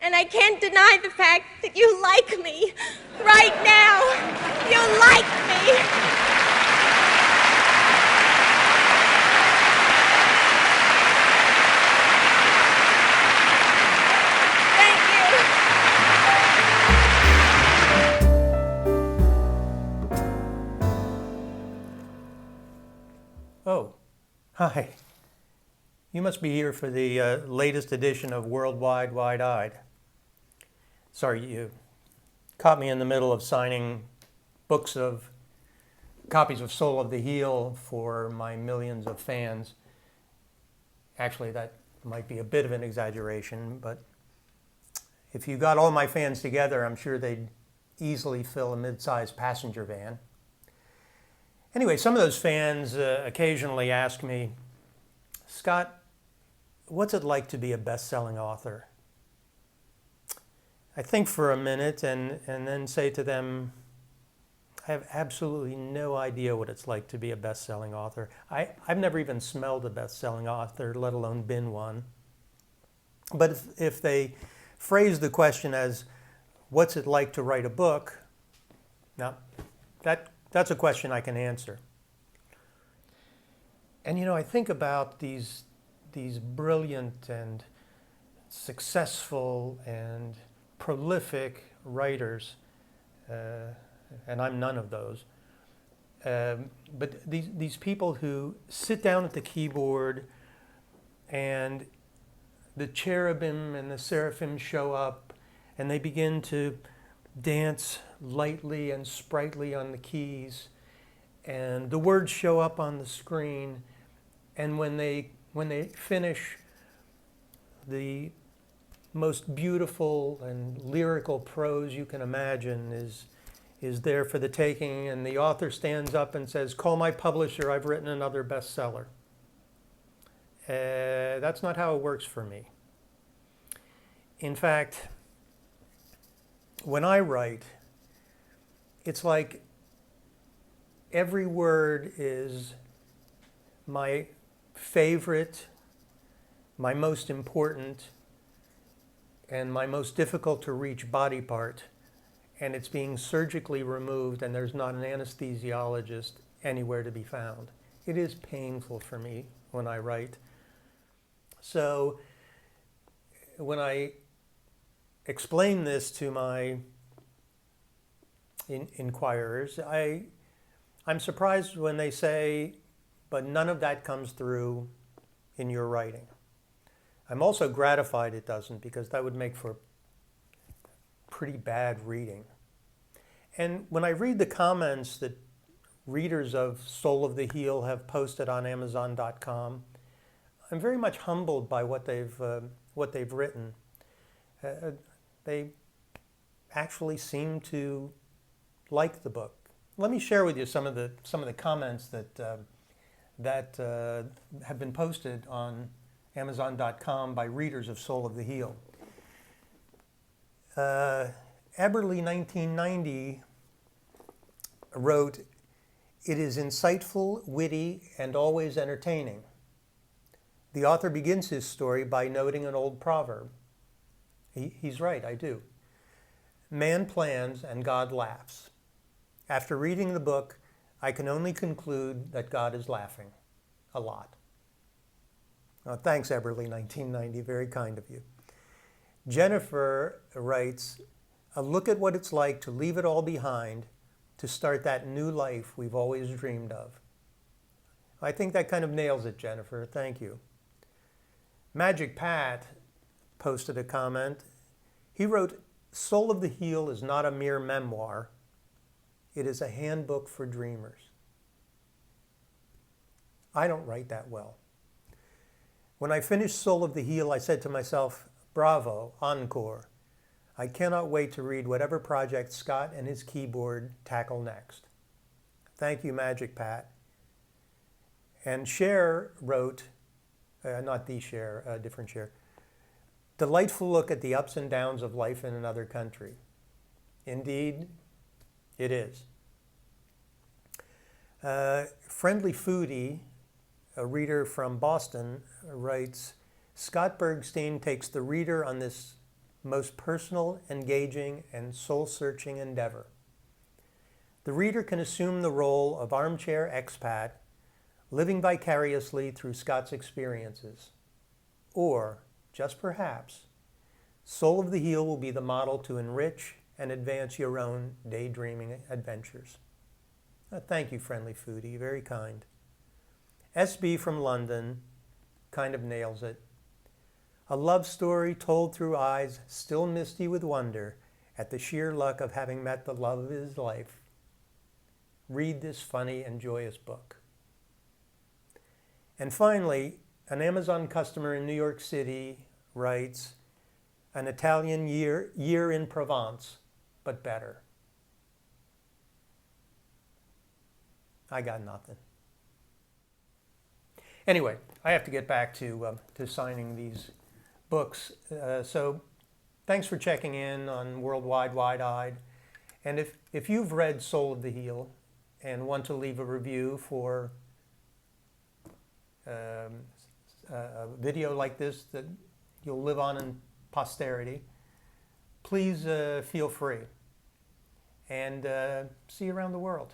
And I can't deny the fact that you like me right now. You like me. Oh, hi. You must be here for the latest edition of Worldwide Wide-Eyed. Sorry, you caught me in the middle of signing copies of Soul of the Heel for my millions of fans. Actually, that might be a bit of an exaggeration, but if you got all my fans together, I'm sure they'd easily fill a mid-sized passenger van. Anyway, some of those fans occasionally ask me, Scott, what's it like to be a best-selling author? I think for a minute and then say to them, I have absolutely no idea what it's like to be a best-selling author. I've never even smelled a best-selling author, let alone been one. But if they phrase the question as, what's it like to write a book? Now, that's a question I can answer. And I think about these brilliant and successful and prolific writers, and I'm none of those. But these people who sit down at the keyboard and the cherubim and the seraphim show up and they begin to dance lightly and sprightly on the keys, and the words show up on the screen, and when they finish, the most beautiful and lyrical prose you can imagine is there for the taking, and the author stands up and says, "Call my publisher, I've written another bestseller." That's not how it works for me. In fact, when I write, it's like every word is my favorite, my most important, and my most difficult to reach body part, and it's being surgically removed, and there's not an anesthesiologist anywhere to be found. It is painful for me when I write. So when I explain this to my inquirers, I'm surprised when they say, but none of that comes through in your writing. I'm also gratified it doesn't, because that would make for pretty bad reading. And when I read the comments that readers of Soul of the Heel have posted on Amazon.com, I'm very much humbled by what they've written. They actually seem to like the book. Let me share with you some of the comments that have been posted on Amazon.com by readers of Soul of the Heel. Eberly 1990 wrote, "It is insightful, witty, and always entertaining." The author begins his story by noting an old proverb. He's right, I do. Man plans and God laughs. After reading the book, I can only conclude that God is laughing a lot. Thanks, Eberly 1990, very kind of you. Jennifer writes, "A look at what it's like to leave it all behind to start that new life we've always dreamed of." I think that kind of nails it, Jennifer. Thank you. Magic Pat posted a comment. He wrote, "Soul of the Heel is not a mere memoir. It is a handbook for dreamers." I don't write that well. When I finished Soul of the Heel, I said to myself, bravo, encore. I cannot wait to read whatever project Scott and his keyboard tackle next. Thank you, Magic Pat. And Cher wrote, not the Cher, a different Cher, "Delightful look at the ups and downs of life in another country." Indeed, it is. Friendly Foodie, a reader from Boston, writes, "Scott Bergstein takes the reader on this most personal, engaging, and soul-searching endeavor. The reader can assume the role of armchair expat, living vicariously through Scott's experiences. Or, just perhaps, Soul of the Heel will be the model to enrich and advance your own daydreaming adventures. Thank you, friendly foodie, very kind. SB from London kind of nails it. A love story told through eyes still misty with wonder at the sheer luck of having met the love of his life. Read this funny and joyous book. And finally, an Amazon customer in New York City writes, an Italian year in Provence, but better. I got nothing. Anyway, I have to get back to signing these books. So thanks for checking in on Worldwide Wide-Eyed. And if you've read Soul of the Heel and want to leave a review for a video like this that you'll live on in posterity, please feel free. And see you around the world.